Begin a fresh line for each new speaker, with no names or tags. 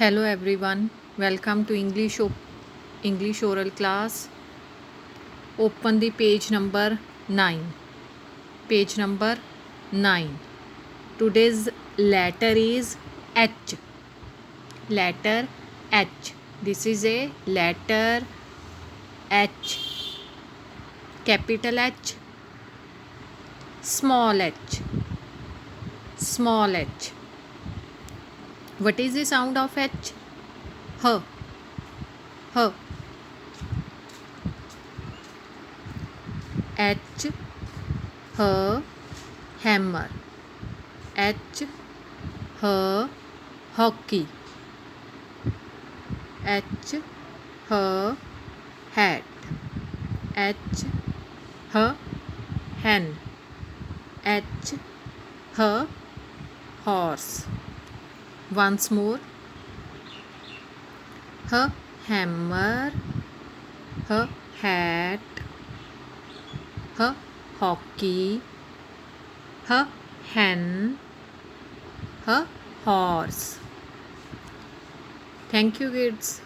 Hello everyone, welcome to English oral class. Open the page number 9. Page number 9. Today's letter is H. Letter H. This is a letter H. Capital H. Small h. Small h. What is the sound of H? H. H. H. H. Hammer. H. H. Hockey. H. H. Hat. H. H. Hen. H. H. Horse. Once more. H. Hammer. H. Hat. H. Hockey. H. Hen. H. Horse. Thank you, kids.